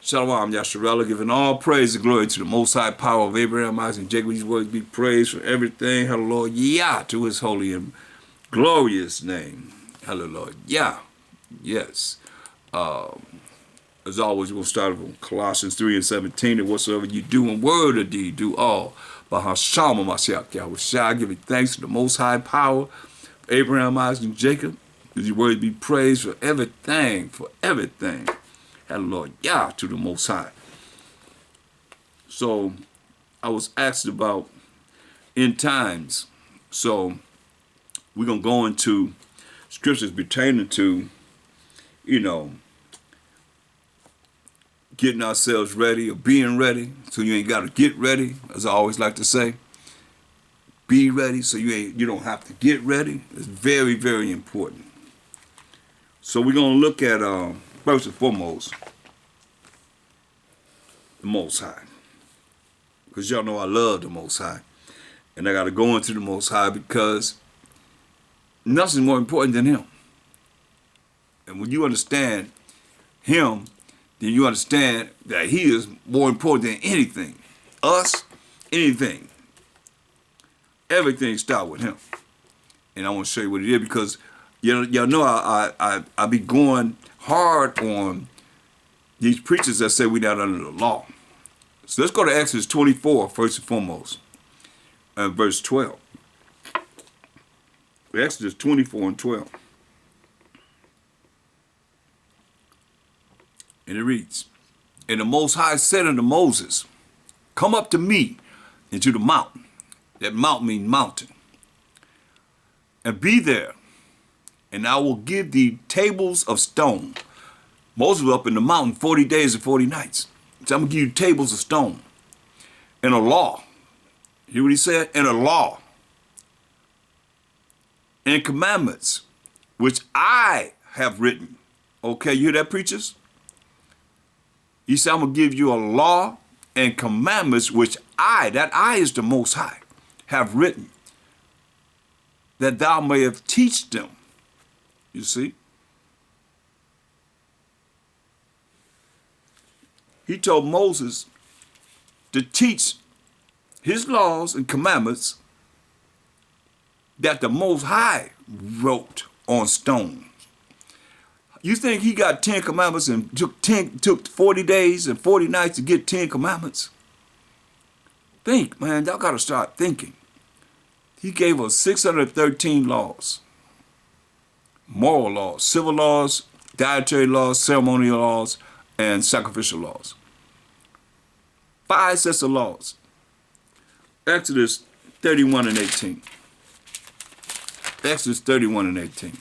Shalom, Yasharella, giving all praise and glory to the Most High power of Abraham, Isaac, and Jacob. These words be praised for everything. Hallelujah, to his holy and glorious name. Hallelujah. Yes. As always, we'll start with Colossians 3 and 17. And whatsoever you do in word or deed, do all by MASHAYACH, YAHAWASHI, giving thanks to the Most High power of Abraham, Isaac, and Jacob. These words be praised for everything, for everything. Hallelujah to the Most High. So I was asked about end times. So we're going to go into scriptures pertaining to, getting ourselves ready or being ready. So you ain't got to get ready, as I always like to say. Be ready so you don't have to get ready. It's very, very important. So we're going to look at first and foremost, the Most High. Because y'all know I love the Most High. And I got to go into the Most High because nothing's more important than Him. And when you understand Him, then you understand that He is more important than anything. Us, anything. Everything starts with Him. And I want to show you what it is because y'all know I be going hard on these preachers that say we're not under the law. So let's go to Exodus 24 first and foremost, and verse 12. Exodus 24 and 12. And it reads, and the Most High said unto Moses, come up to me into the mountain. That mountain means mountain. And be there, and I will give thee tables of stone. Moses was up in the mountain 40 days and 40 nights. So I'm going to give you tables of stone and a law. Hear what he said? And a law and commandments, which I have written. Okay, you hear that, preachers? He said, I'm going to give you a law and commandments, which that I is the Most High, have written, that thou mayest teach them. You see? He told Moses to teach his laws and commandments that the Most High wrote on stone. You think he got 10 commandments and took 40 days and 40 nights to get 10 commandments? Think, man, y'all got to start thinking. He gave us 613 laws. Moral laws, civil laws, dietary laws, ceremonial laws, and sacrificial laws. 5 sets of laws. Exodus 31 and 18. Exodus 31 and 18.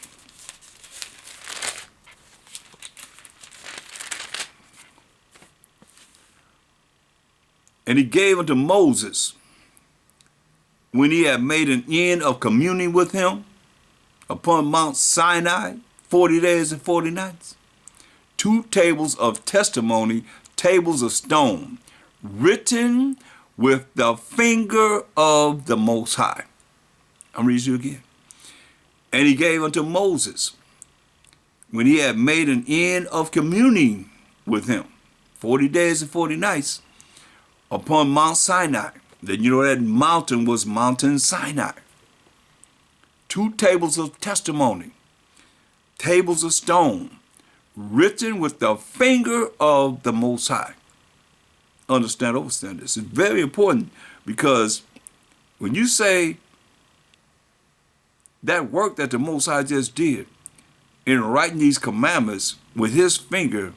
And he gave unto Moses, when he had made an end of communing with him upon Mount Sinai, 40 days and 40 nights, 2 tables of testimony, tables of stone, written with the finger of the Most High. I'm reading you again. And he gave unto Moses, when he had made an end of communing with him, 40 days and 40 nights, upon Mount Sinai. Then you know that mountain was Mountain Sinai. 2 tables of testimony, tables of stone, written with the finger of the Most High. Understand this. It's very important because when you say that work that the Most High just did in writing these commandments with his finger,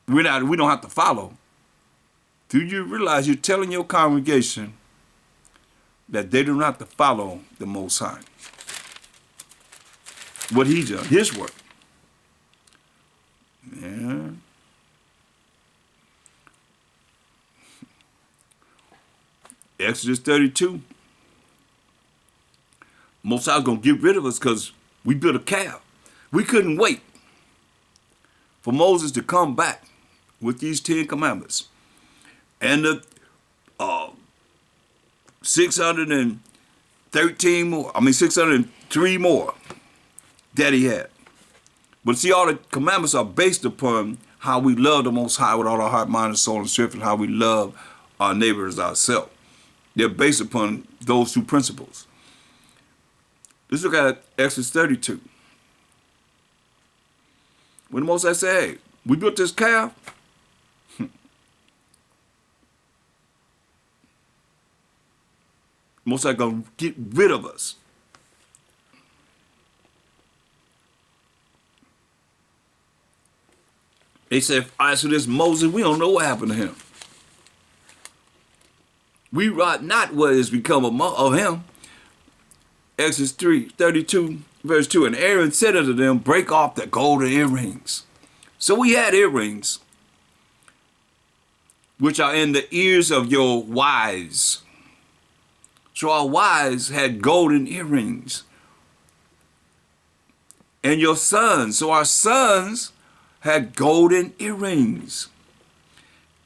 we don't have to follow. Do you realize you're telling your congregation that they do not have to follow the Most High? What he done, his work. Yeah. Exodus 32. Most High's going to get rid of us because we built a calf. We couldn't wait for Moses to come back with these 10 commandments and the 603 more that he had. But see, all the commandments are based upon how we love the Most High with all our heart, mind, and soul, and strength, and how we love our neighbors as ourselves. They're based upon those two principles. Let's look at Exodus 32. When the Most High said, hey, we built this calf. Most High gonna get rid of us. They said, as for this Moses, we don't know what happened to him. We rot not what has become of him. Exodus 32, verse 2. And Aaron said unto them, break off the golden earrings. So we had earrings, which are in the ears of your wives. So our wives had golden earrings. And your sons, so our sons had golden earrings.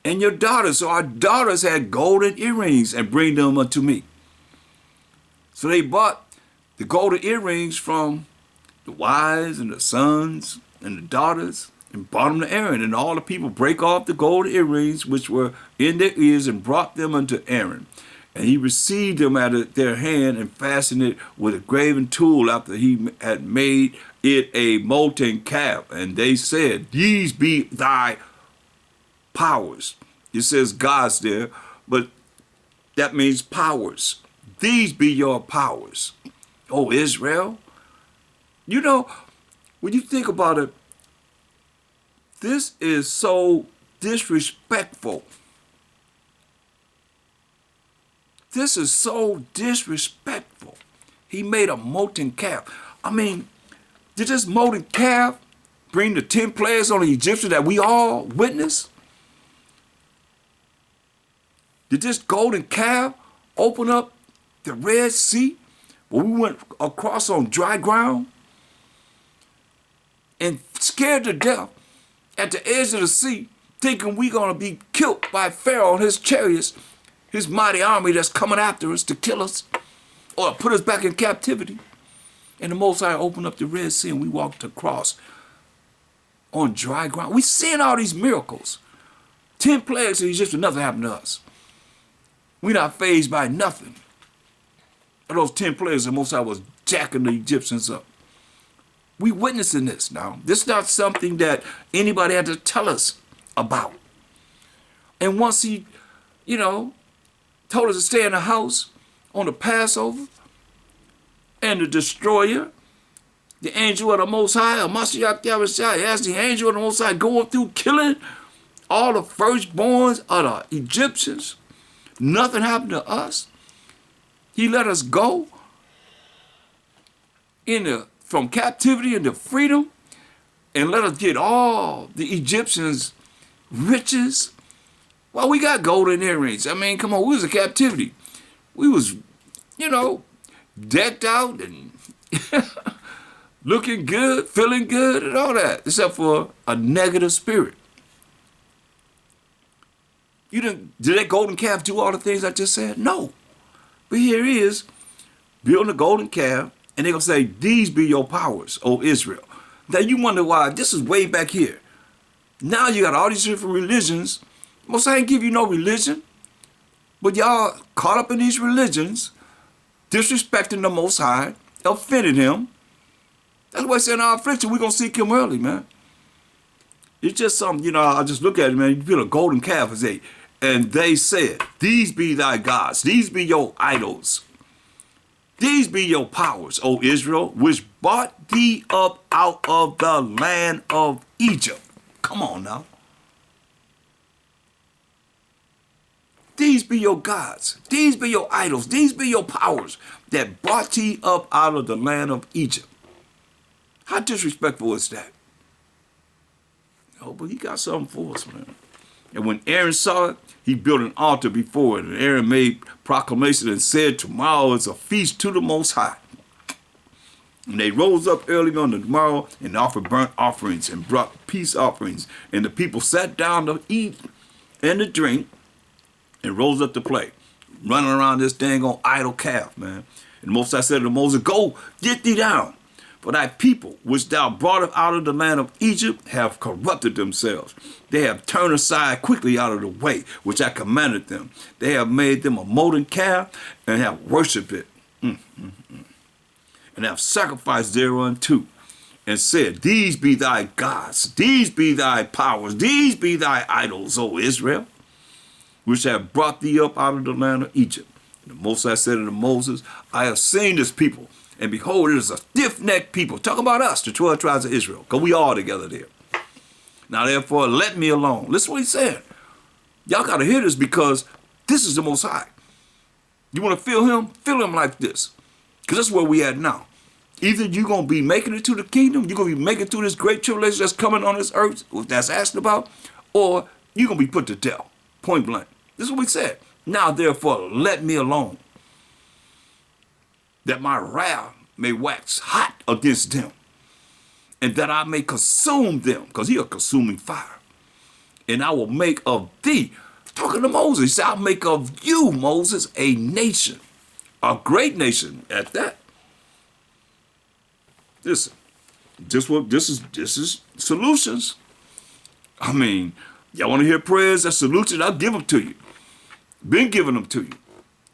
And your daughters, so our daughters had golden earrings, and bring them unto me. So they bought the golden earrings from the wives and the sons and the daughters, and brought them to Aaron. And all the people break off the golden earrings which were in their ears, and brought them unto Aaron. And he received them out of their hand, and fastened it with a graven tool after he had made it a molten calf. And they said, these be thy powers. It says gods there, but that means powers. These be your powers. Oh, Israel. You know, when you think about it, this is so disrespectful. This is so disrespectful. He made a molten calf. I mean, did this molten calf bring the 10 plagues on the Egyptians that we all witnessed? Did this golden calf open up the Red Sea when we went across on dry ground? And scared to death at the edge of the sea, thinking we're going to be killed by Pharaoh and his chariots, his mighty army that's coming after us to kill us or put us back in captivity. And the Most High opened up the Red Sea, and we walked across on dry ground. We seeing all these miracles. 10 plagues of Egypt, nothing happened to us. We're not fazed by nothing. And those 10 plagues, the Most High was jacking the Egyptians up. We witnessing this now. This is not something that anybody had to tell us about. And once he, told us to stay in the house on the Passover, and the destroyer, the angel of the Most High, MASHAYACH, as the angel of the Most High going through killing all the firstborns of the Egyptians. Nothing happened to us. He let us go from captivity into freedom, and let us get all the Egyptians' riches. Well, we got golden earrings. I mean, come on, we was in captivity. We was, decked out and looking good, feeling good, and all that, except for a negative spirit. Did that golden calf do all the things I just said? No. But here he is, building a golden calf, and they're going to say, these be your powers, O Israel. Now you wonder why. This is way back here. Now you got all these different religions. Most I ain't give you no religion, but y'all caught up in these religions, disrespecting the Most High, offended him. That's why I said in our affliction, we're going to seek him early, man. It's just something, I just look at it, man. You build a golden calf and say, and they said, these be thy gods, these be your idols, these be your powers, O Israel, which brought thee up out of the land of Egypt. Come on now. These be your gods, these be your idols, these be your powers that brought thee up out of the land of Egypt. How disrespectful is that? Oh, but he got something for us, man. And when Aaron saw it, he built an altar before it. And Aaron made proclamation and said, tomorrow is a feast to the Most High. And they rose up early on the morrow and offered burnt offerings and brought peace offerings. And the people sat down to eat and to drink and rose up to play, running around this dang on idol calf, man. And Moses said to Moses, go, get thee down, For thy people, which thou broughtest out of the land of Egypt, have corrupted themselves. They have turned aside quickly out of the way, which I commanded them. They have made them a molten calf, and have worshipped it, and have sacrificed thereunto, and said, These be thy gods, these be thy powers, these be thy idols, O Israel, which have brought thee up out of the land of Egypt. And the Most High said unto Moses, I have seen this people, and behold, it is a stiff-necked people. Talk about us, the 12 tribes of Israel, because we all together there. Now, therefore, let me alone. Listen to what he said. Y'all got to hear this, because this is the Most High. You want to feel him? Feel him like this, because that's where we at now. Either you're going to be making it to the kingdom, you're going to be making it through this great tribulation that's coming on this earth, that's asked about, or you're going to be put to death, point blank. This is what we said. Now, therefore, let me alone, that my wrath may wax hot against them, and that I may consume them, because he a consuming fire. And I will make of thee, talking to Moses, he said, I'll make of you, Moses, a nation, a great nation at that. Listen, this is solutions. I mean, y'all want to hear prayers, that's solutions, I'll give them to you. Been giving them to you.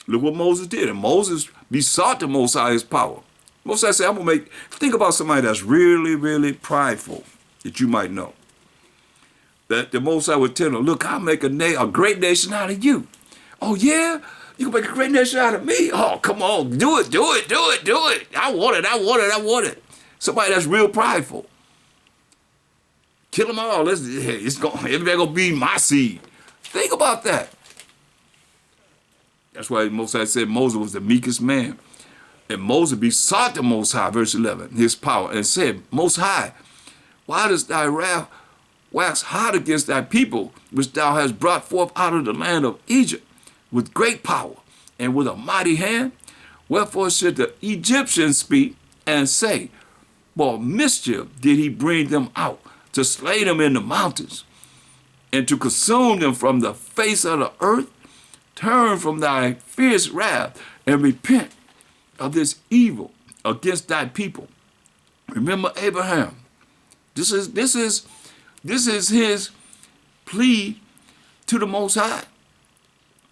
Look what Moses did. And Moses besought the Most High his power. Most High said, I'm going to think about somebody that's really, really prideful that you might know. That the Most High would tell them, look, I'll make a great nation out of you. Oh, yeah? You can make a great nation out of me? Oh, come on. Do it. I want it. Somebody that's real prideful. Kill them all. Everybody going to be my seed. Think about that. That's why Most High said Moses was the meekest man. And Moses besought the Most High, verse 11, his power, and said, Most High, why does thy wrath wax hot against thy people, which thou hast brought forth out of the land of Egypt, with great power and with a mighty hand? Wherefore should the Egyptians speak and say, for mischief did he bring them out, to slay them in the mountains, and to consume them from the face of the earth? Turn from thy fierce wrath and repent of this evil against thy people. Remember Abraham. This is his plea to the Most High,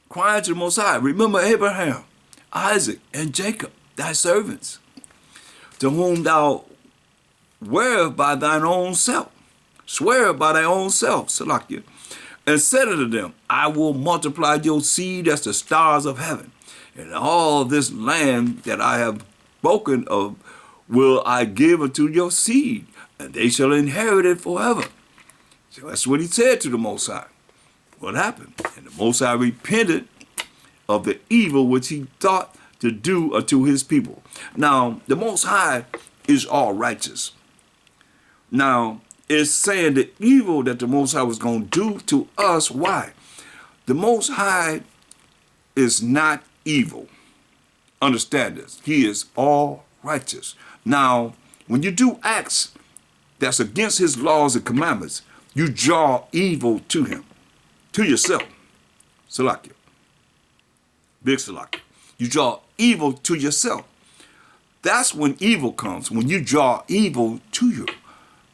crying to the Most High. Remember Abraham, Isaac, and Jacob, thy servants, to whom thou swear by thine own self, Salakia, and said unto them, I will multiply your seed as the stars of heaven, and all this land that I have spoken of will I give unto your seed, and they shall inherit it forever. So that's what he said to the Most High. What happened? And the Most High repented of the evil which he thought to do unto his people. Now, the Most High is all righteous. Now, it's saying the evil that the Most High was going to do to us. Why? The Most High is not evil. Understand this. He is all righteous. Now, when you do acts that's against his laws and commandments, you draw evil to him, to yourself. Salakia. Big Salakia. You draw evil to yourself. That's when evil comes, when you draw evil to you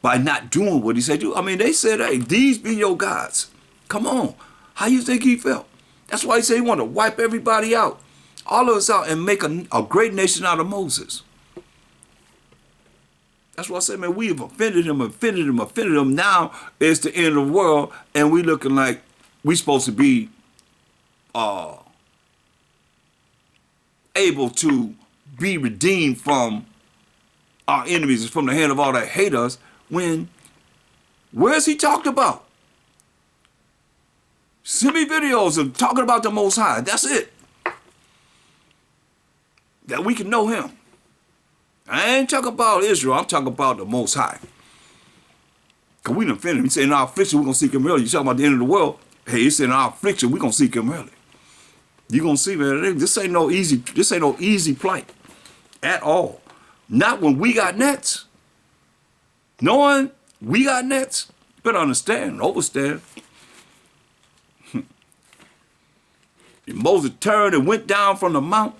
by not doing what he said do. I mean, they said, hey, these be your gods. Come on. How you think he felt? That's why he said he wanted to wipe everybody out, all of us out, and make a great nation out of Moses. That's why I said, man, we have offended him. Now it's the end of the world, and we looking like we supposed to be able to be redeemed from our enemies, from the hand of all that hate us, when, where's he talked about? Send me videos of talking about the Most High. That's it. That we can know him. I ain't talking about Israel. I'm talking about the Most High. Because we done offended him. He said, in our affliction, we're going to seek him early. You talking about the end of the world. Hey, he said, in our affliction, we're going to seek him early. You're going to see, man, this ain't no easy plight at all. Not when we got nets. Knowing we got nets, you better understand, overstand. And Moses turned and went down from the mount,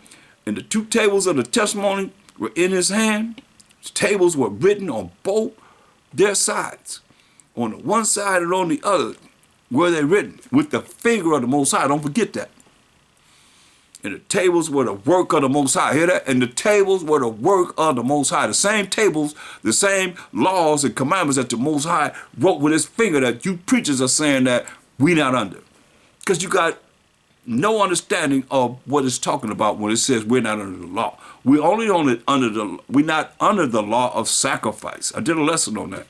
and the two tables of the testimony were in his hand. tables were written on both their sides. On the one side and on the other were they written with the finger of the Most High. Don't forget that. And the tables were the work of the Most High. Hear that? And the tables were the work of the Most High. The same tables, the same laws and commandments that the Most High wrote with his finger that you preachers are saying that we not under. Because you got no understanding of what it's talking about when it says we're not under the law. We're only we're not under the law of sacrifice. I did a lesson on that.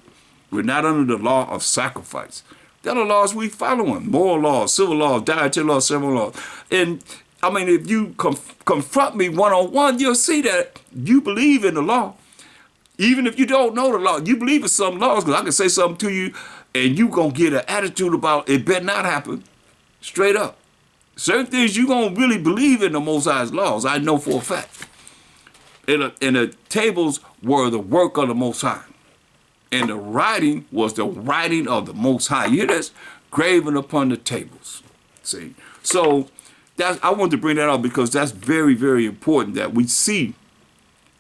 We're not under the law of sacrifice. They're the laws we following. Moral laws, civil laws, dietary laws, civil laws. And I mean, if you confront me one-on-one, you'll see that you believe in the law. Even if you don't know the law, you believe in some laws, because I can say something to you and you going to get an attitude about it better not happen. Straight up. Certain things you going to really believe in the Most High's laws. I know for a fact. And the tables were the work of the Most High. And the writing was the writing of the Most High. You hear this? Graven upon the tables. See? So I wanted to bring that up because that's very, very important that we see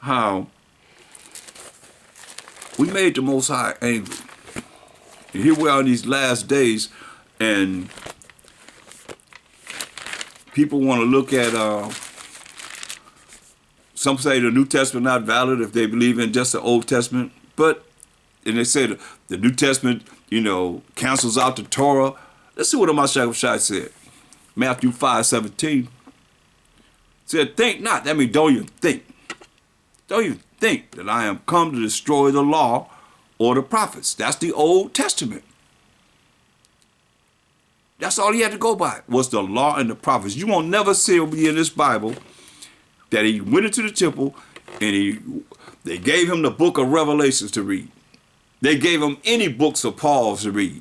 how we made the Most High angry. And here we are in these last days, and people want to look at, some say the New Testament not valid if they believe in just the Old Testament, and they say the New Testament, cancels out the Torah. Let's see what the MASHAYACH said. Matthew 5:17 said, think not. That means don't even think. Don't even think that I am come to destroy the law or the prophets. That's the Old Testament. That's all he had to go by, was the law and the prophets. You won't never see in this Bible that he went into the temple and they gave him the book of Revelations to read. They gave him any books of Paul's to read.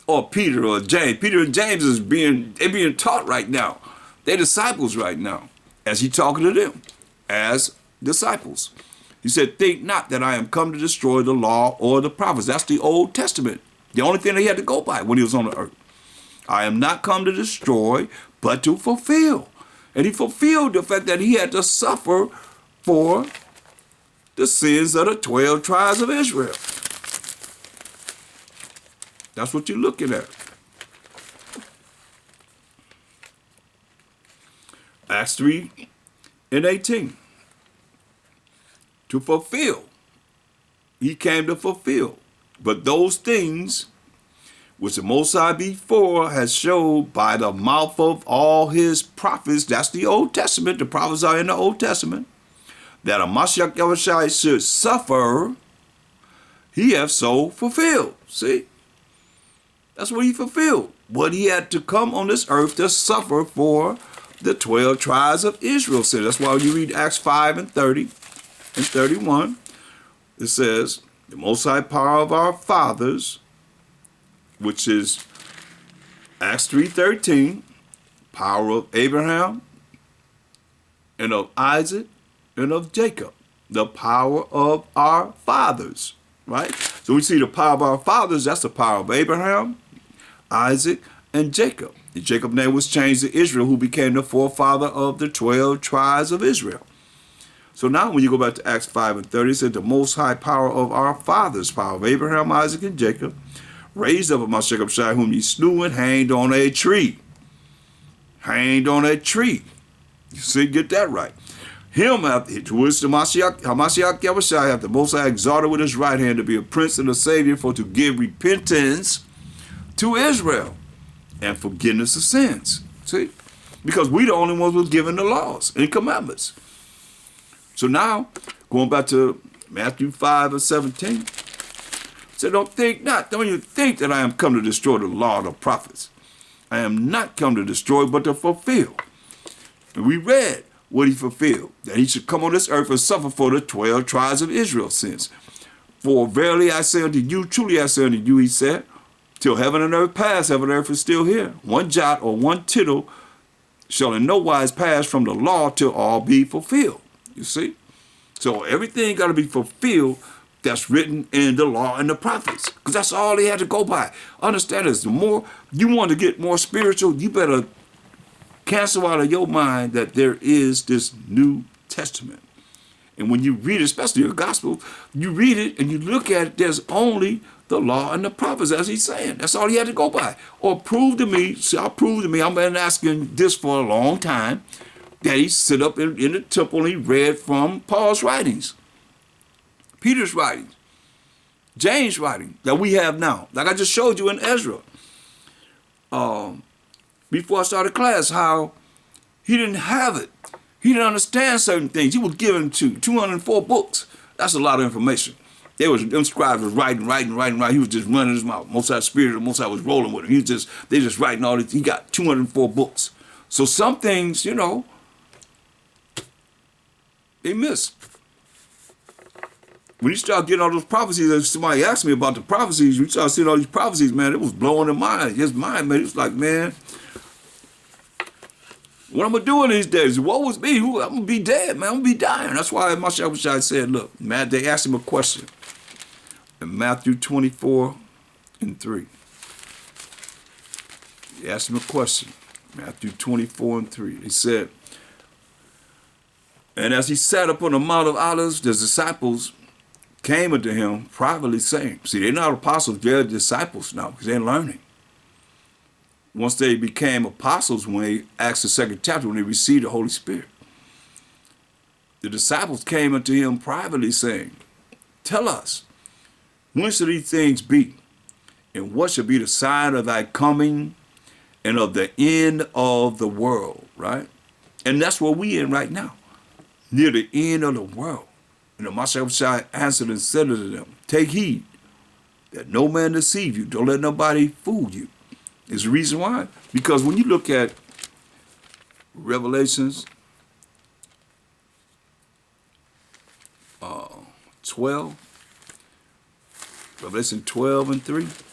Or Peter or James. Peter and James they're being taught right now. They're disciples right now. As he talking to them as disciples. He said, think not that I am come to destroy the law or the prophets. That's the Old Testament. The only thing that he had to go by when he was on the earth. I am not come to destroy, but to fulfill. And he fulfilled the fact that he had to suffer for the sins of the 12 tribes of Israel. That's what you're looking at. Acts 3:18. To fulfill. He came to fulfill. But those things which the Most High before has showed by the mouth of all his prophets, that's the Old Testament, the prophets are in the Old Testament, that a YAHAWASHI should suffer, he hath so fulfilled. See? That's what he fulfilled. What he had to come on this earth to suffer for the 12 tribes of Israel. So that's why when you read Acts 5:30 and 31, it says, the Most High power of our fathers, which is Acts 3:13, power of Abraham and of Isaac and of Jacob, the power of our fathers, right? So we see the power of our fathers, that's the power of Abraham, Isaac, and Jacob. And Jacob's name was changed to Israel, who became the forefather of the 12 tribes of Israel. So now when you go back to Acts 5:30, it said the Most High power of our fathers, power of Abraham, Isaac, and Jacob, raised up MASHAYACH, whom ye slew and hanged on a tree. Hanged on a tree. You see, get that right. Him, to which the MASHAYACH YAHAWASHI hath the Most High exalted with his right hand to be a prince and a savior, for to give repentance to Israel and forgiveness of sins. See? Because we the only ones who was given the laws and commandments. So now, going back to Matthew 5:17, so don't you think that I am come to destroy the law of the prophets. I am not come to destroy, but to fulfill. And we read what he fulfilled, that he should come on this earth and suffer for the 12 tribes of Israel's sins. For verily I say unto you, truly I say unto you, he said, till heaven and earth pass, heaven and earth is still here. One jot or one tittle shall in no wise pass from the law till all be fulfilled. You see? So everything got to be fulfilled that's written in the law and the prophets, because that's all they had to go by. Understand this, the more you want to get more spiritual, you better cancel out of your mind that there is this New Testament. And when you read it, especially the gospel, you read it and you look at it, there's only the law and the prophets, as he's saying. That's all he had to go by. Or prove to me, I've been asking this for a long time, that he sit up in the temple and he read from Paul's writings, Peter's writings, James' writing that we have now. Like I just showed you in Ezra, before I started class, how he didn't have it. He didn't understand certain things. He was given 204 books. That's a lot of information. Them scribes was writing. He was just running his mouth. Most Spirit of Most High was rolling with him. They just writing all this. He got 204 books. So some things, they miss. When you start getting all those prophecies, if somebody asked me about the prophecies, you start seeing all these prophecies, man, it was blowing his mind, man. It was like, man, what am I doing these days? What was me? I'm going to be dead, man. I'm going to be dying. That's why MASHAYACH said, look, man, they asked him a question in Matthew 24:3. They asked him a question, Matthew 24:3. They said, and as he sat upon the Mount of Olives, the disciples came unto him privately saying, see, they're not apostles, they're disciples now because they're learning. Once they became apostles, when they asked the second chapter, when they received the Holy Spirit, the disciples came unto him privately saying, tell us, when shall these things be? And what shall be the sign of thy coming and of the end of the world, right? And that's where we in right now, near the end of the world. And the MASHAYACH answered and said unto them, take heed that no man deceive you. Don't let nobody fool you. It's the reason why. Because when you look at Revelations 12, Revelation 12:3,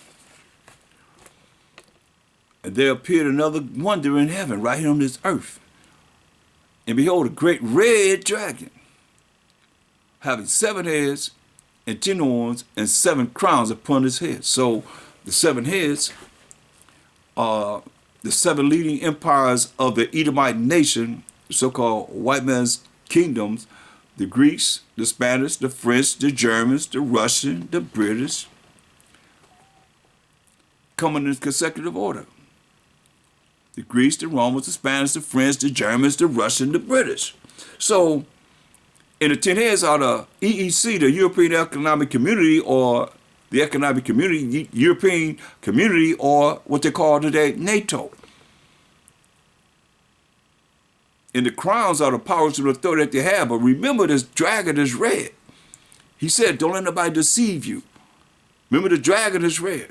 and there appeared another wonder in heaven, right here on this earth. And behold, a great red dragon, having 7 heads and 10 horns and 7 crowns upon his head. So the 7 heads are the 7 leading empires of the Edomite nation, so-called white man's kingdoms: the Greeks, the Spanish, the French, the Germans, the Russian, the British, coming in consecutive order. The Greeks, the Romans, the Spanish, the French, the Germans, the Russian, the British. So, and the 10 heads are the EEC, the European Economic Community, or the Economic Community, European Community, or what they call today NATO. And the crowns are the powers and authority that they have. But remember, this dragon is red. He said, don't let nobody deceive you. Remember, the dragon is red.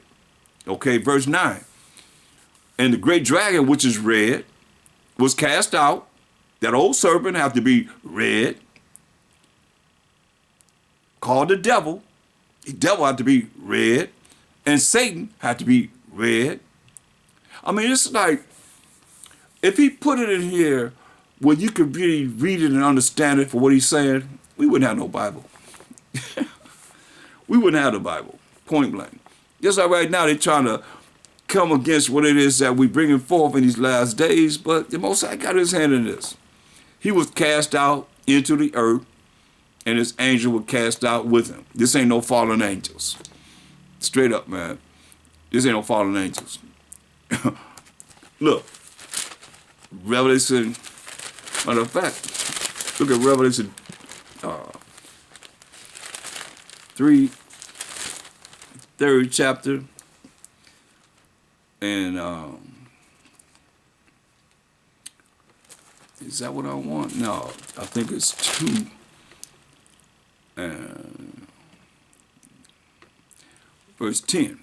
Okay, verse 9. And the great dragon, which is red, was cast out. That old serpent have to be red, called the devil. The devil had to be red, and Satan had to be red. I mean, it's like, if he put it in here where you could really read it and understand it for what he's saying, we wouldn't have no Bible. We wouldn't have the Bible, point blank. Just like right now, they're trying to come against what it is that we're bringing forth in these last days, but the Most High got his hand in this. He was cast out into the earth, and his angel was cast out with him. This ain't no fallen angels. Straight up, man. This ain't no fallen angels. Look, Revelation, matter of fact, look at Revelation 3, 3rd chapter, and is that what I want? No, I think it's 2. Verse 10.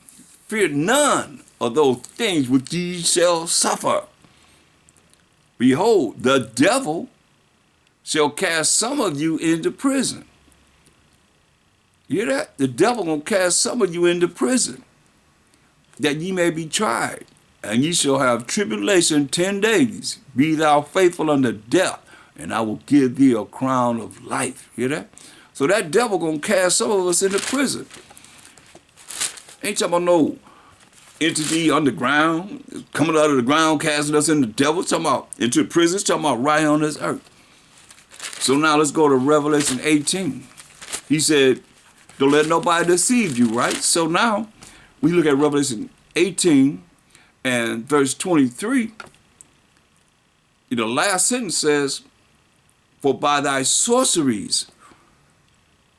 Fear none of those things which ye shall suffer. Behold, the devil shall cast some of you into prison. You hear that? The devil gonna cast some of you into prison, that ye may be tried, and ye shall have tribulation 10 days. Be thou faithful unto death, and I will give thee a crown of life. Hear that? So that devil gonna cast some of us into prison. Ain't talking about no entity underground, coming out of the ground, casting us into the devil. Talking about into prison, talking about right on this earth. So now let's go to Revelation 18. He said, don't let nobody deceive you, right? So now we look at Revelation 18 and verse 23. The last sentence says, for by thy sorceries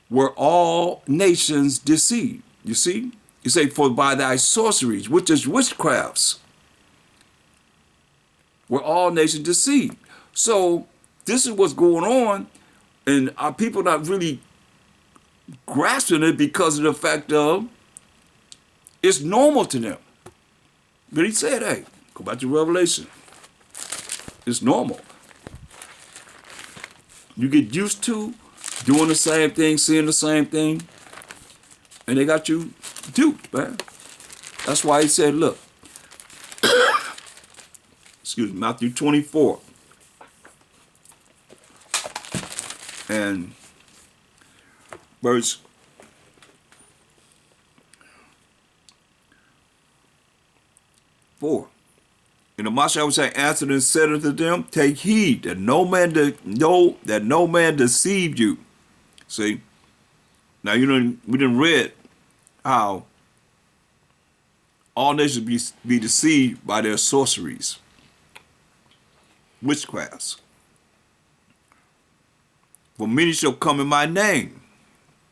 were all nations deceived. You see? You say, for by thy sorceries, which is witchcrafts, were all nations deceived. So this is what's going on, and our people not really grasping it because of the fact of it's normal to them. But he said, hey, go back to Revelation. It's normal. You get used to doing the same thing, seeing the same thing, and they got you duped, man. That's why he said, look, excuse me, Matthew 24 and verse 4. And the MASHAYACH answered and said unto them, take heed that no man deceive you. See, now we done read how all nations be deceived by their sorceries, witchcrafts. For many shall come in my name,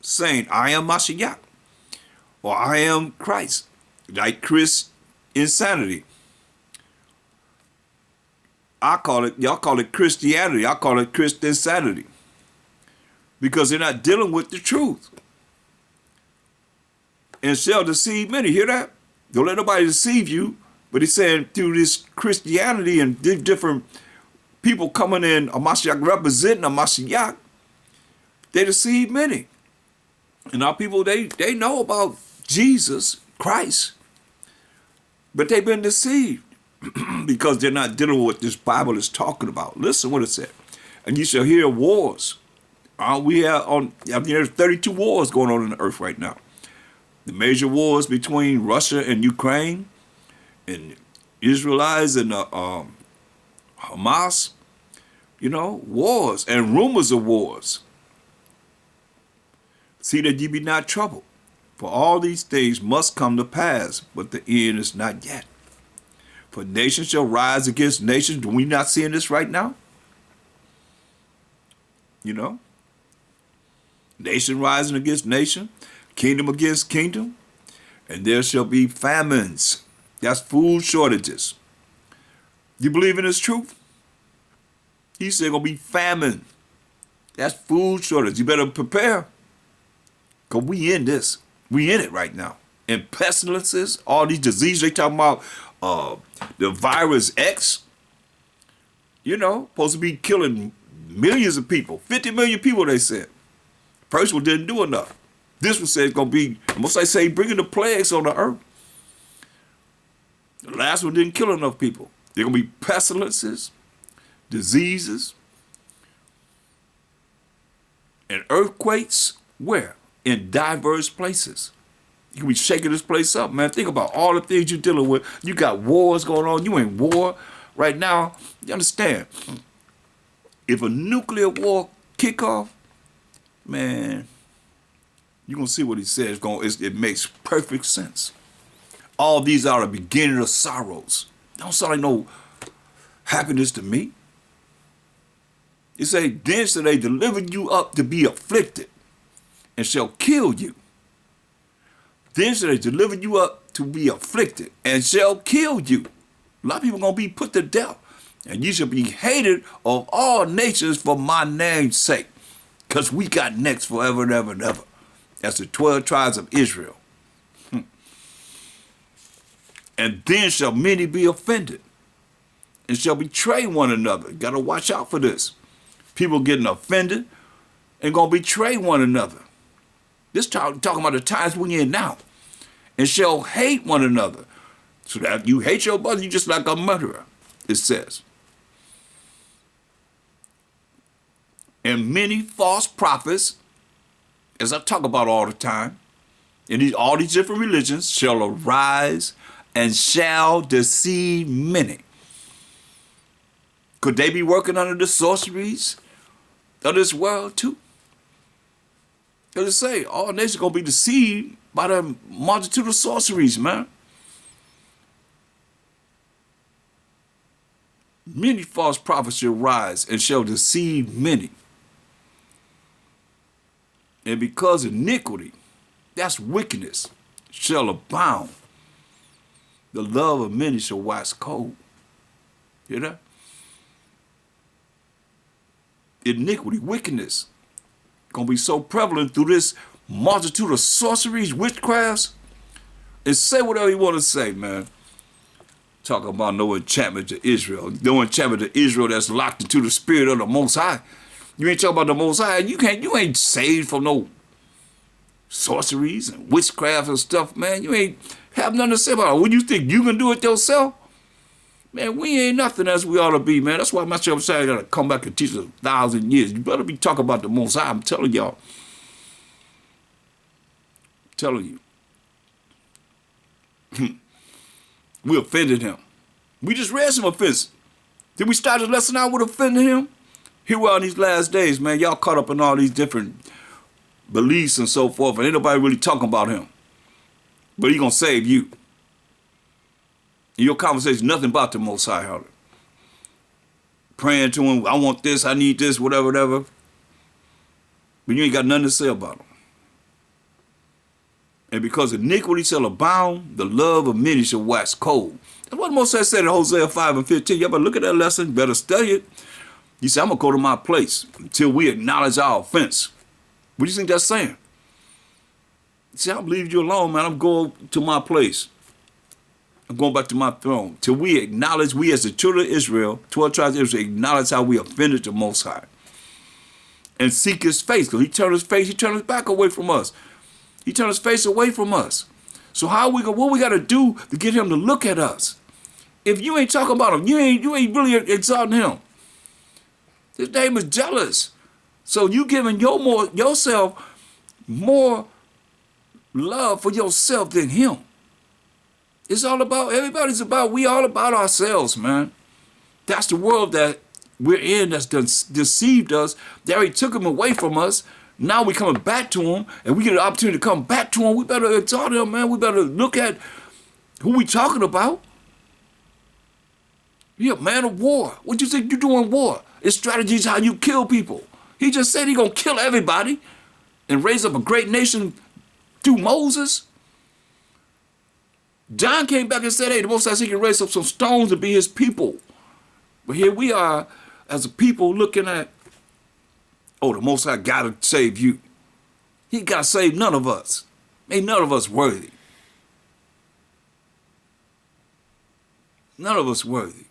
saying, I am MASHAYACH, or I am Christ, like Chris insanity. Y'all call it Christianity. I call it Christian insanity. Because they're not dealing with the truth. And shall deceive many. Hear that? Don't let nobody deceive you. But he's saying through this Christianity and different people coming in, a MASHAYACH representing a MASHAYACH, they deceive many. And our people, they know about Jesus Christ, but they've been deceived because they're not dealing with what this Bible is talking about. Listen what it said. And you shall hear wars. There's 32 wars going on the earth right now. The major wars between Russia and Ukraine, and Israelites and Hamas, wars and rumors of wars. See that ye be not troubled, for all these things must come to pass, but the end is not yet. For nation shall rise against nation. Do we not seeing this right now? Nation rising against nation, kingdom against kingdom, and there shall be famines. That's food shortages. You believe in this truth? He said gonna be famine. That's food shortage. You better prepare. Because we in this. We in it right now. And pestilences, all these diseases they talking about, the virus X, supposed to be killing millions of people. 50 million people, they said. First one didn't do enough. This one said it's going to be, almost like say, bringing the plagues on the earth. The last one didn't kill enough people. There going to be pestilences, diseases, and earthquakes. Where? In diverse places. You can be shaking this place up, man. Think about all the things you're dealing with. You got wars going on. You in war right now. You understand? If a nuclear war kick off, man, you're going to see what he says. It makes perfect sense. All these are the beginning of sorrows. Don't sound like no happiness to me. It say, then shall they deliver you up to be afflicted, and shall kill you. Then shall they deliver you up to be afflicted, and shall kill you. A lot of people going to be put to death. And you shall be hated of all nations for my name's sake. Because we got next forever and ever and ever. That's the 12 tribes of Israel. And then shall many be offended, and shall betray one another. Got to watch out for this. People getting offended and going to betray one another. This talking about the times we're in now. And shall hate one another. So that you hate your brother, you just like a murderer, it says. And many false prophets, as I talk about all the time, in all these different religions, shall arise and shall deceive many. Could they be working under the sorceries of this world too. As I say, all nations are going to be deceived by the multitude of sorceries, man. Many false prophets shall rise and shall deceive many. And because iniquity, that's wickedness, shall abound, the love of many shall wax cold. Hear that? Iniquity, wickedness, gonna be so prevalent through this multitude of sorceries, witchcrafts, and say whatever you want to say, man. Talking about no enchantment to Israel. No enchantment to Israel that's locked into the spirit of the Most High. You ain't talking about the Most High. You ain't saved from no sorceries and witchcraft and stuff, man. You ain't have nothing to say about it. When you think you can do it yourself, man, we ain't nothing as we ought to be, man. That's why MASHAYACH got to come back and teach us 1,000 years. You better be talking about the Most High. I'm telling y'all. I'm telling you. We offended him. We just read some offense. Did we start this lesson out with offending him? Here we are in these last days, man. Y'all caught up in all these different beliefs and so forth, and ain't nobody really talking about him. But he gonna save you. In your conversation, nothing about the Most High, Harley. Praying to him, I want this, I need this, whatever, whatever. But you ain't got nothing to say about him. And because iniquity shall abound, the love of many shall wax cold. That's what Moses said in Hosea 5:15. You better look at that lesson, better study it. He said, I'm going to go to my place until we acknowledge our offense. What do you think that's saying? He said, I'll leave you alone, man. I'm going to my place. I'm going back to my throne. Till we acknowledge, we as the children of Israel, 12 tribes of Israel, acknowledge how we offended the Most High. And seek his face. Because he turned his face, he turned his back away from us. He turned his face away from us. So what we got to do to get him to look at us? If you ain't talking about him, you ain't really exalting him. His name is jealous. So you giving yourself more love for yourself than him. It's all about, we all about ourselves, man. That's the world that we're in that's deceived us. They already took him away from us. Now we coming back to him, and we get an opportunity to come back to him. We better exalt him, man. We better look at who we talking about. You're a man of war. What do you think you're doing war? It's strategies how you kill people. He just said he gonna kill everybody and raise up a great nation through Moses. John came back and said, hey, the Most High said he can raise up some stones to be his people. But here we are as a people looking at, oh, the Most High got to save you. He got to save none of us. Ain't none of us worthy. None of us worthy.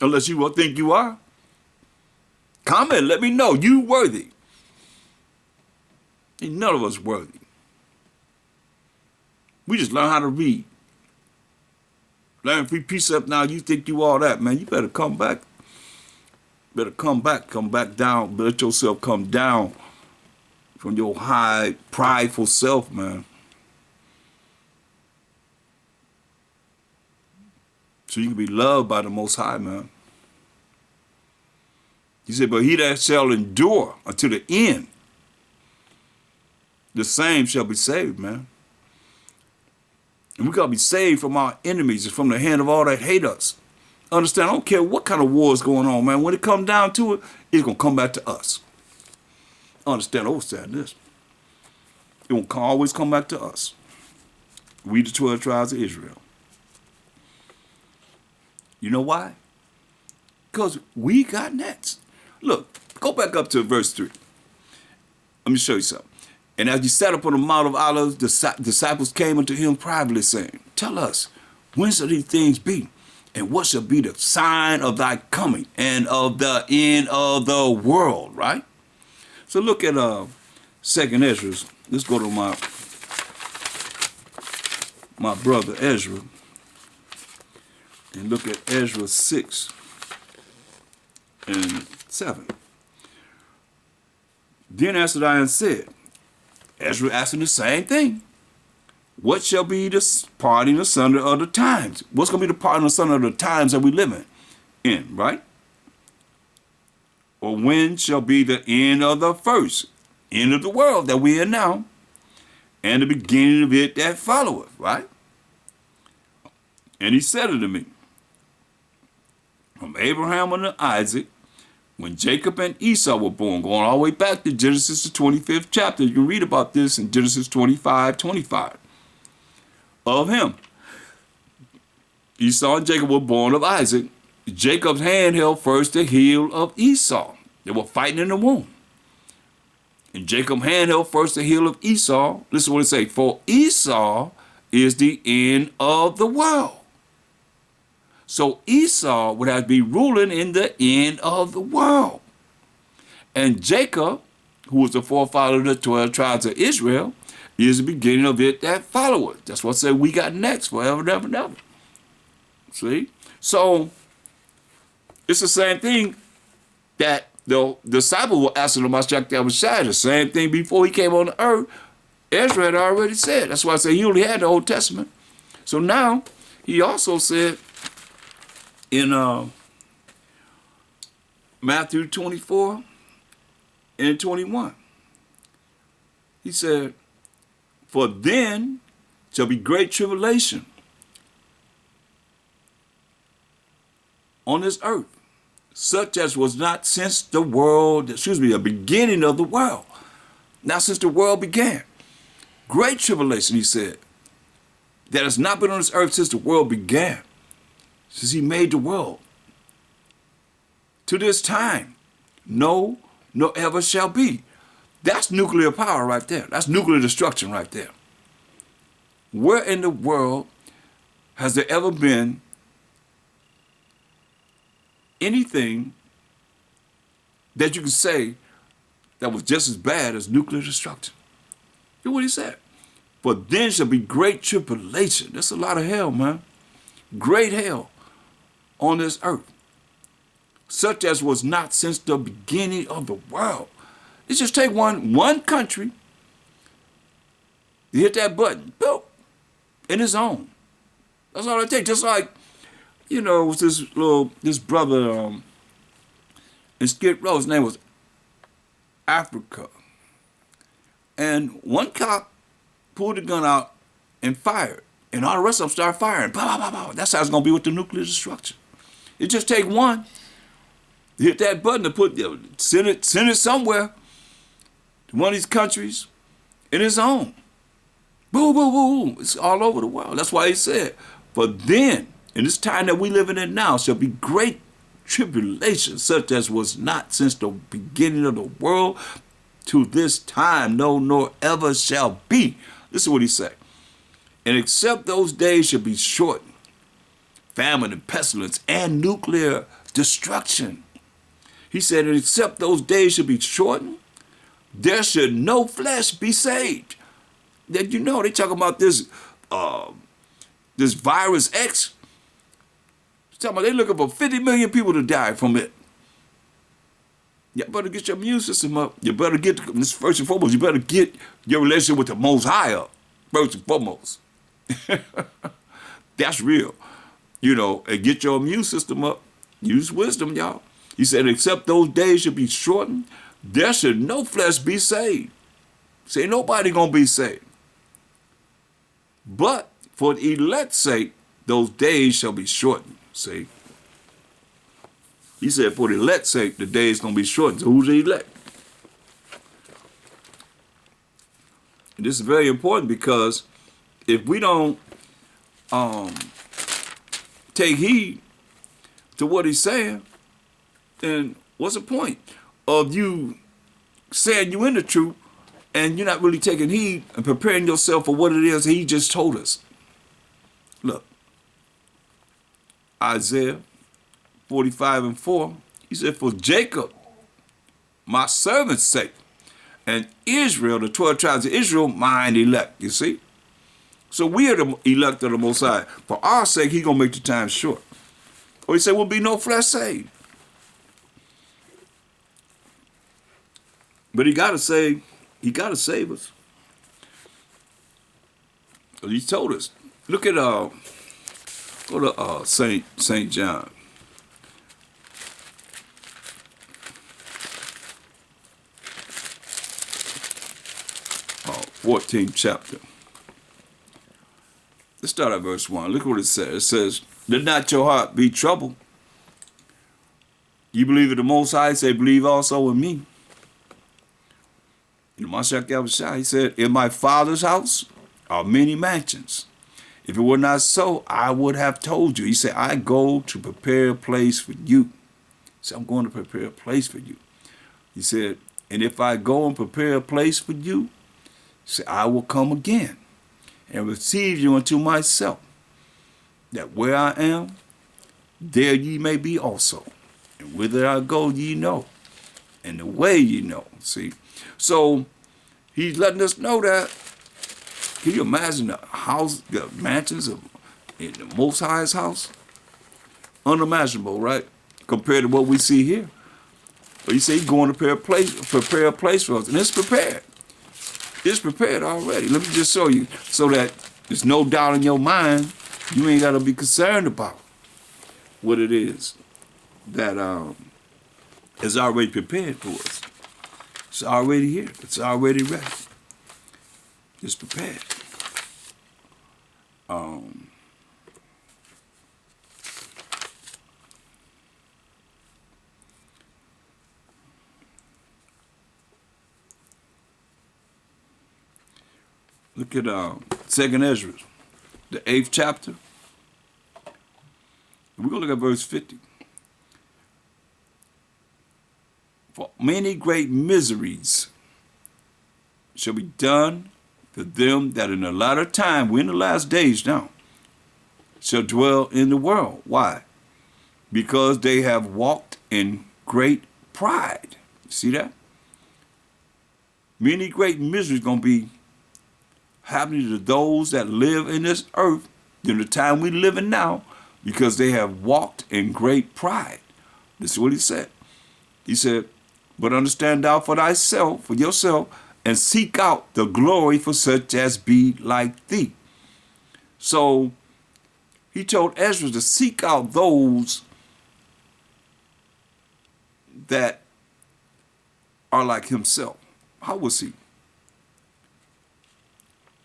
Unless you think you are. Comment, let me know. You worthy. Ain't none of us worthy. We just learn how to read. Learn free precept now. You think you all that, man. You better come back. Better come back down. Let yourself come down from your high, prideful self, man. So you can be loved by the Most High, man. He said, but he that shall endure until the end, the same shall be saved, man. And we got to be saved from our enemies and from the hand of all that hate us. Understand, I don't care what kind of war is going on, man. When it comes down to it, it's going to come back to us. Understand this. It will always come back to us. We the 12 tribes of Israel. You know why? Because we got next. Look, go back up to verse 3. Let me show you something. And as he sat upon the Mount of Olives, the disciples came unto him privately, saying, tell us, when shall these things be? And what shall be the sign of thy coming and of the end of the world, right? So look at 2nd Esdras. Let's go to my brother Ezra. And look at Ezra 6 and 7. Then answered I and said, Ezra asking the same thing. what shall be the parting asunder of the times? What's going to be the parting asunder of the times that we live in, right? Or when shall be the end of the first, end of the world that we are in now, and the beginning of it that followeth, right? And he said unto me, from Abraham unto Isaac, when Jacob and Esau were born, going all the way back to Genesis, the 25th chapter. You can read about this in Genesis 25:25. Of him, Esau and Jacob were born of Isaac. Jacob's hand held first the heel of Esau. They were fighting in the womb. And Jacob's hand held first the heel of Esau. Listen to what it says. For Esau is the end of the world. So Esau would have to be ruling in the end of the world. And Jacob, who was the forefather of the 12 tribes of Israel, is the beginning of it that followeth. That's what I said we got next forever and ever and ever. See? So it's the same thing that the disciple will ask the MASHAYACH YAHAWASHI, the same thing before he came on the earth. Ezra had already said. That's why I say he only had the Old Testament. So now he also said in Matthew 24 and 21, he said, for then shall be great tribulation on this earth, such as was not since the beginning of the world. Not since the world began. Great tribulation, he said, that has not been on this earth since the world began, since he made the world. To this time, no, nor ever shall be. That's nuclear power right there. That's nuclear destruction right there. Where in the world has there ever been anything that you can say that was just as bad as nuclear destruction? Hear what he said. For then shall be great tribulation. That's a lot of hell, man. Great hell on this earth, such as was not since the beginning of the world. It's just take one country, you hit that button, boom, in its own. That's all it takes. Just like, you know, it was this brother in Skid Row, his name was Africa. And one cop pulled the gun out and fired. And all the rest of them started firing. Bah, bah, bah, bah. That's how it's going to be with the nuclear destruction. It just take one, hit that button to send it somewhere to one of these countries in its own. Boom, boom, boom. It's all over the world. That's why he said, for then, in this time that we living in now, shall be great tribulation, such as was not since the beginning of the world to this time, no, nor ever shall be. This is what he said. And except those days shall be shortened, famine and pestilence and nuclear destruction. He said, and except those days should be shortened, there should no flesh be saved. That, you know, they talk about this virus X. They're looking for 50 million people to die from it. You better get your immune system up. You better get, this first and foremost, you better get your relationship with the Most High up, first and foremost. That's real. You know, and get your immune system up. Use wisdom, y'all. He said, except those days should be shortened, there should no flesh be saved. Say, nobody gonna be saved. But for the elect's sake, those days shall be shortened. See? He said, for the elect's sake, the days gonna be shortened. So who's the elect? And this is very important, because if we don't take heed to what he's saying, then what's the point of you saying you in the truth and you're not really taking heed and preparing yourself for what it is he just told us? Look, Isaiah 45:4, he said, for Jacob, my servant's sake, and Israel, the 12 tribes of Israel, mine elect, you see? So we are the elect of the Most High. For our sake, he gonna make the time short. Or he said, will be no flesh saved. But he gotta save us. He told us. Look at go to Saint John. 14th chapter. Let's start at verse 1. Look what it says. It says, "Let not your heart be troubled. You believe in the Most High, say, believe also in me." In MASHAYACH, he said, "In my Father's house are many mansions. If it were not so, I would have told you." He said, "I go to prepare a place for you." So I'm going to prepare a place for you. He said, "And if I go and prepare a place for you, say, I will come again and receive you unto myself, that where I am, there ye may be also. And whither I go, ye know, and the way ye know." See, so he's letting us know that. Can you imagine the house, the mansions of in the Most High's house? Unimaginable, right? Compared to what we see here. But he said he's going to prepare a place for us, and it's prepared. It's prepared already. Let me just show you, so that there's no doubt in your mind. You ain't got to be concerned about what it is that is already prepared for us. It's already here. It's already ready. It's prepared. Look at 2nd Esdras, the 8th chapter. We're going to look at verse 50. "For many great miseries shall be done to them that in the latter time," we're in the last days now, "shall dwell in the world." Why? "Because they have walked in great pride." See that? Many great miseries going to be happening to those that live in this earth during the time we live in now, because they have walked in great pride. This is what he said. He said, "But understand thou for thyself, for yourself, and seek out the glory for such as be like thee." So he told Ezra to seek out those that are like himself. How was he?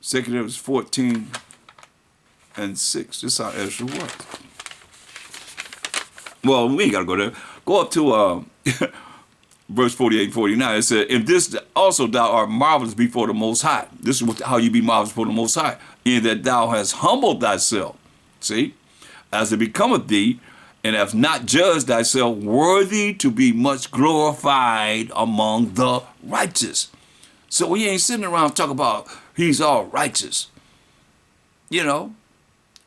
2nd Esdras 14:6. This is how Ezra was. Well, we ain't got to go there. Go up to verse 48 and 49. It said, "And this also thou art marvelous before the Most High." This is how you be marvelous before the Most High. "In that thou hast humbled thyself." See? "As it becometh thee, and hast not judged thyself worthy to be much glorified among the righteous." So we ain't sitting around talking about he's all righteous. You know,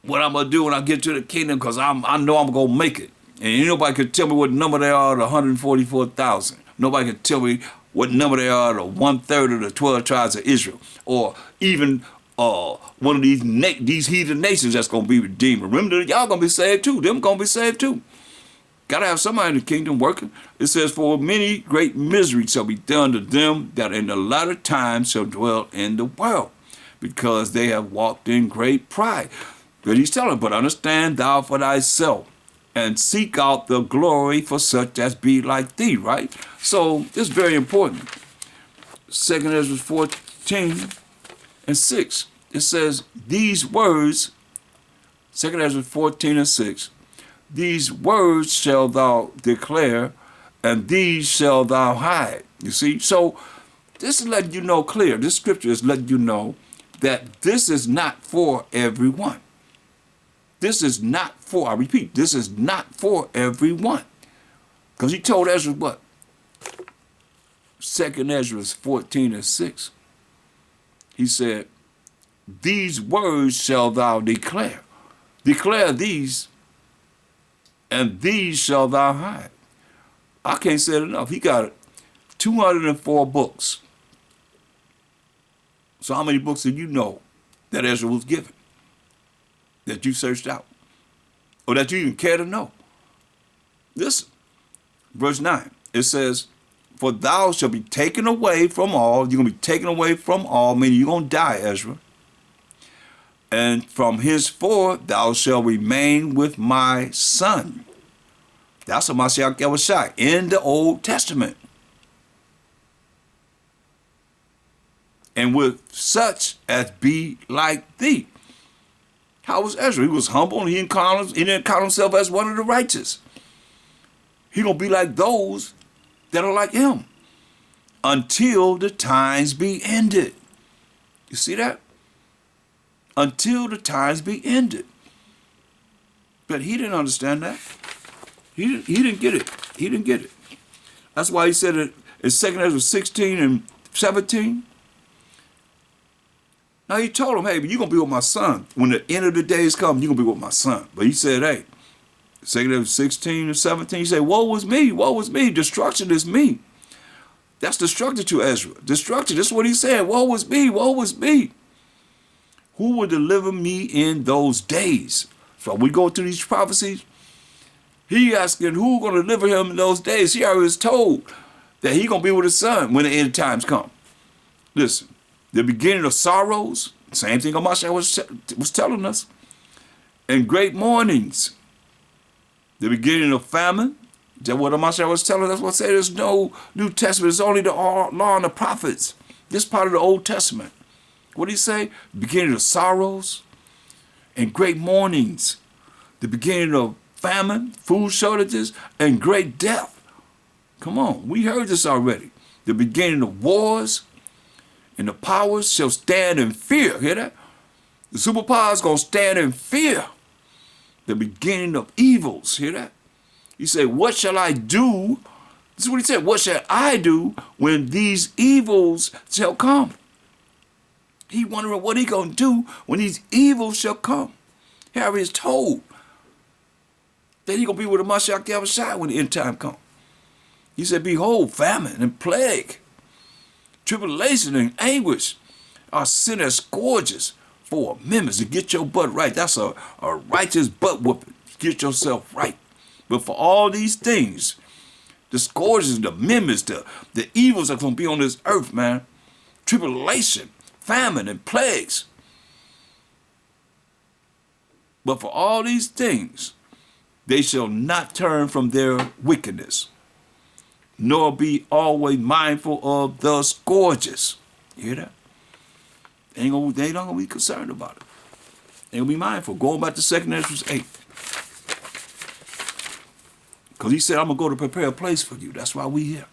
what I'm going to do when I get to the kingdom, because I know I'm going to make it. And nobody can tell me what number they are, the 144,000. Nobody can tell me what number they are, the 1/3 of the 12 tribes of Israel. Or even one of these heathen nations that's going to be redeemed. Remember, y'all going to be saved too. Them going to be saved too. Got to have somebody in the kingdom working. It says, "For many great miseries shall be done to them that in the latter time shall dwell in the world, because they have walked in great pride." But he's telling, "But understand thou for thyself, and seek out the glory for such as be like thee," right? So it's very important. 2nd Esdras 14:6. It says, "These words," 2nd Esdras 14:6, "these words shall thou declare, and these shall thou hide." You see? So this is letting you know clear. This scripture is letting you know that this is not for everyone. This is not for, I repeat, this is not for everyone. Because he told Ezra what? 2nd Esdras 14:6. He said, "These words shall thou declare." Declare these, and these shall thou hide. I can't say it enough. He got 204 books. So how many books did you know that Ezra was given, that you searched out, or that you even care to know? Listen, verse 9, it says, "For thou shalt be taken away from all." You're going to be taken away from all, meaning you're going to die, Ezra. And from henceforth thou shalt remain with my son. That's a MASHAYACH in the Old Testament. And with such as be like thee. How was Ezra? He was humble and he didn't count himself as one of the righteous. He gonna be like those that are like him until the times be ended. You see that? Until the times be ended. But he didn't understand that. He didn't get it. He didn't get it. That's why he said it in 2 Edras 16 and 17. Now he told him, hey, but you're going to be with my son. When the end of the days come, you're going to be with my son. But he said, hey, 2 Edras 16 and 17, he said, woe is me, woe is me. Destruction is me. That's destruction to Ezra. Destruction, that's what he said. Woe is me, woe is me. Who will deliver me in those days? So we go through these prophecies. He asking who going to deliver him in those days. He already was told that he going to be with his son when the end times come. Listen, the beginning of sorrows, same thing MASHAYACH was telling us, and great mournings. The beginning of famine, that what MASHAYACH was telling us. What say there's no New Testament, it's only the law and the prophets. This part of the Old Testament. What did he say? The beginning of sorrows and great mournings. The beginning of famine, food shortages, and great death. Come on, we heard this already. The beginning of wars, and the powers shall stand in fear. Hear that? The superpowers gonna stand in fear. The beginning of evils. Hear that? He said, what shall I do? This is what he said. What shall I do when these evils shall come? He wondering what he gonna do when these evils shall come. Harry is told that he gonna be with the MASHAYACH when the end time come. He said, behold, famine and plague, tribulation and anguish are sin as scourges for members to get your butt right. That's a righteous butt whooping. Get yourself right. But for all these things, the scourges, the members, the evils are going to be on this earth, man. Tribulation, famine, and plagues. But for all these things, they shall not turn from their wickedness, nor be always mindful of the scourges. You hear that? They not gonna be concerned about it. They gonna be mindful. Going back to 2 Edras 8. Because he said, I'm gonna go to prepare a place for you. That's why we here.